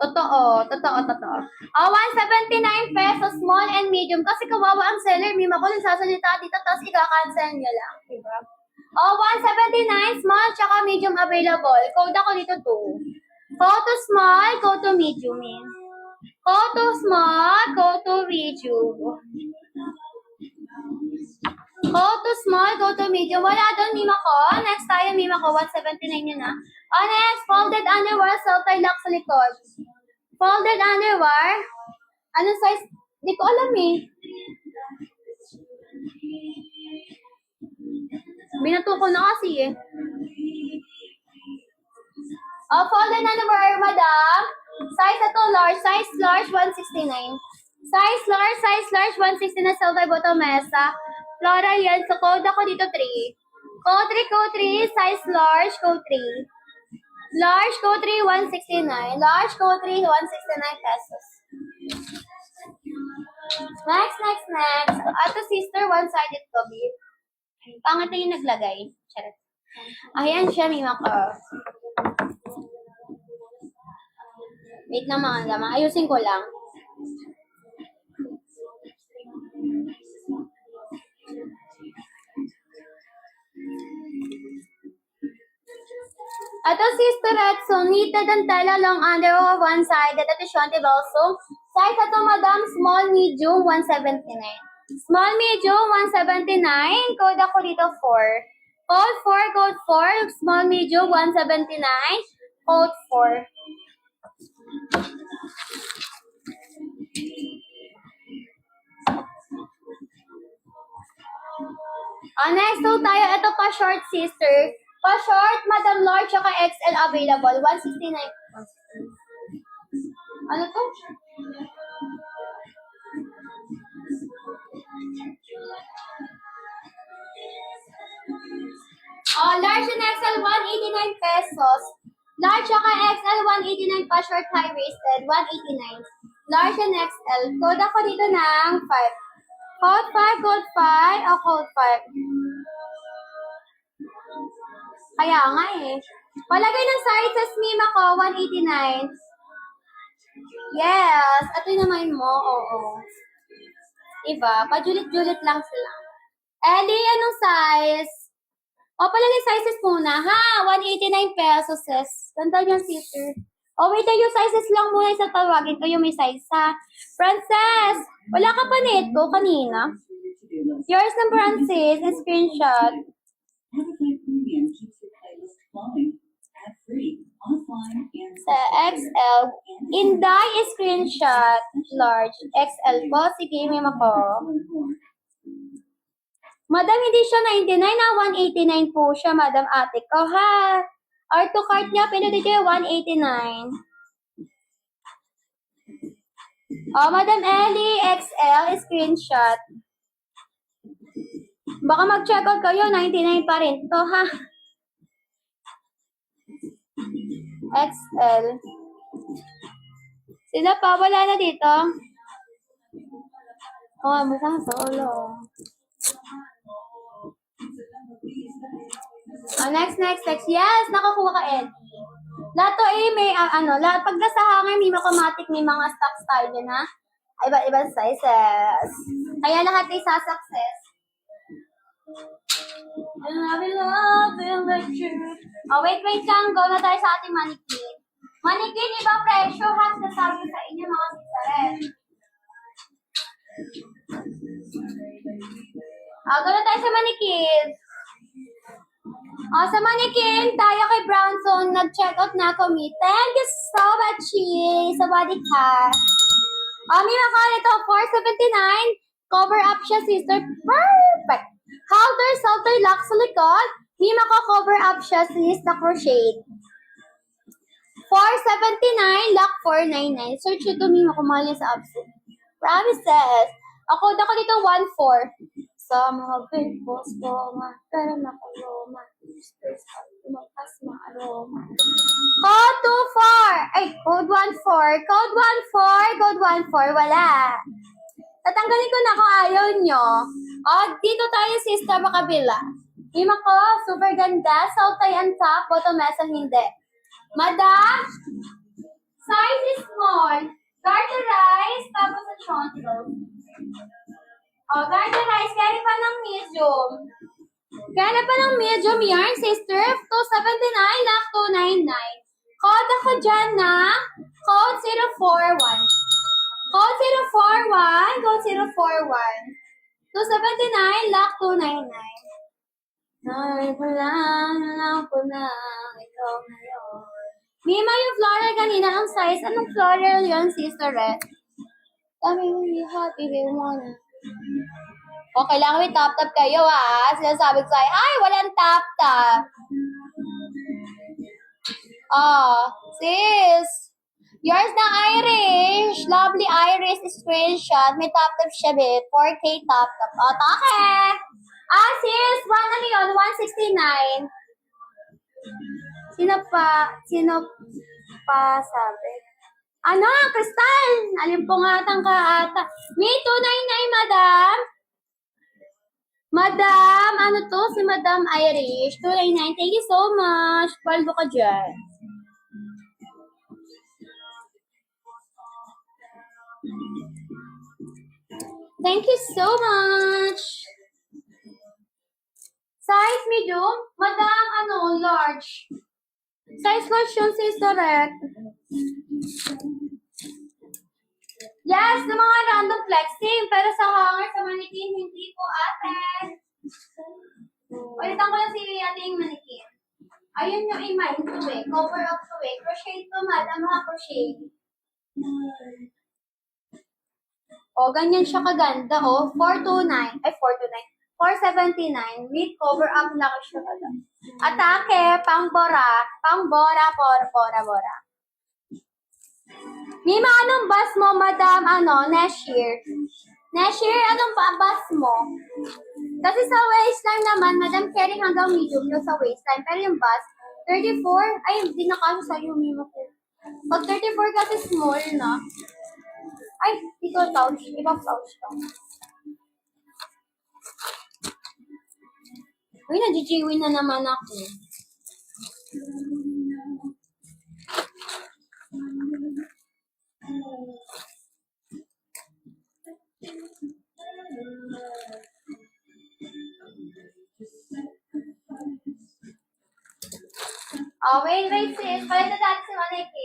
Totoo, totoo, totoo. 179 pesos, small and medium. Kasi kawawa ang seller, mima ko nagsasalita dito, tapos ika-cancel niya lang. Diba? 179, small, tsaka medium available. Code ako dito 2. Go to small, go to medium. Go to small, go to medium. Go to small, go to medium. Wala doon, mima ko. Next tayo, mima ko. 179 yun na. Next, folded underwear, self-tie lock sa likod. Folded underwear. Anong size? Di ko alam eh. Binato ko na kasi eh. Folded underwear, madam. Size ito, large. Size large, 169. Size large, 169. Self-tie bottom mesa. Floral yan. So, code ako dito 3. Code 3. Size large, code 3. Large, code 3, 169. Large, code 3, 169 pesos. Next. Ato sister, one-sided to be. Pangat na yung naglagay. Charot. Ayan siya, mima ko. Wait na mga lamang. Ayusin ko lang. Ito sister Edson, knitted and tela long under one-sided. Ito Shanti Balso. Size ito madam, small, medium, 179. Small, medium, 179. Code ako dito 4. Code 4. Small, medium, 179. Code 4. Next tayo, ito pa short sister. Pa short, Madam Large, tsaka XL available. 169. Ano to? Large and XL, 189 pesos. Large tsaka XL, 189 pa short high-waisted, 189. Large and XL. Code ako dito ng 5. Code 5, code 5, o code 5. Kaya nga eh. Palagay ng sizes, mima ko, 189. Yes, ito yung naman mo, oo. Diba? Pajulit-julit lang sila. Ellie, anong size? Palagay sizes muna, ha? 189 pesos, sis. Ganda niyan, sister. Wait, yung sizes lang muna sa tawagin ko yung may size, ha? Frances, wala ka pa nito kanina. Yours na Frances, screenshot. Sa XL, Inday screenshot, large, XL po, sige, may ako. Madam, hindi siya 99 na 189 po siya, Madam Ate ko, ha? Art to cart niya, pinili niya 189. Madam Ellie, XL, screenshot. Baka mag-check out kayo, 99 pa rin to, ha? XL. Sila pa, wala na dito. Masama sa ulo. Next. Yes, nakakuha ka, Eddie. Lahat to may, lahat pag nasa hanger, may makomatic, may mga stock style yun, ha? Iba-ibang sizes. Kaya lahat ay sasuccess. And I will love you like you. Wait lang. Go na tayo sa ating mannequin. Mannequin, iba presyo, ha? Sasabi sa inyo, mga sisaret. Go na tayo sa mannequin. Sa mannequin, tayo kay Brownzone, nag-check out na kami. Thank you so much, sa body cat. May mga ito, 479. Cover up siya, sister. Perfect. Halter, salter, lock sa likod. May maka-cover up siya, sis, na crochet. 479, lock 499. Search ito, may makumahal niya sa upset. Promises. Ako dito 14. Sa mga pimples ko, pero nakaloma. Tumakas mga aroma. Code 24. Code 14. Code 14. Wala. Tatanggalin ko na kung ayaw nyo. Dito tayo, sister, makabila. Hima ko, super ganda. Saltay ang top, bottom mesa hindi. Madam, size is Oh, garterize. Carry pa ng medium. Carry pa ng medium yarn, sister. 279, lock 299. Code ako dyan na code 041. Code 041. Code 041. 279, lock 299. Ay, alam ko na, ikaw na yun. Mima, yung floral kanina, ang size. Anong floral yun, sister Red? Kami really happy, we wanna. O, kailangan may top-top kayo, ha? Sinasabi ko sa'yo, ay, walang top-top. Oh, sis. Yours na Irish. Lovely Irish screenshot. May top-top siya, babe. 4K top-top. O, take. Ah, sis. Ano yun? 169. Sino pa sabi? Ano, Crystal? Alimpungatang ka ata. May 299, madam. Madam, ano to? Si Madam Irish. 299. Thank you so much. Paldo ka dyan. Thank you so much. Size medium? Madam, large. Size large yun, sister Red. Yes, sa mga random flexing. Pero sa hanger, sa manikin, hindi po, ate. Ulitan ko lang si ating manikin. Ayun yung imay, ito eh. Cover up to eh. Crochet to, madam, mga crochet. O, ganyan siya kaganda, o. 429. Ay, 429. 479. With cover up na siya pala. Atake, pangbora. Pangbora, bora. Mima, anong bus mo, madam? Nashir? Nashir, anong bus mo? Kasi sa waistline naman, madam, carrying hanggang medium yung sa waistline. Pero yung bus, 34, ay, hindi na kasi sa'yo, Mima ko. Pag 34 kasi small na. Ay, ito pouch. Iba pouch to. Uy, na-GG-win na naman ako. Oh, wait, sis. Palit na dati si Maniki.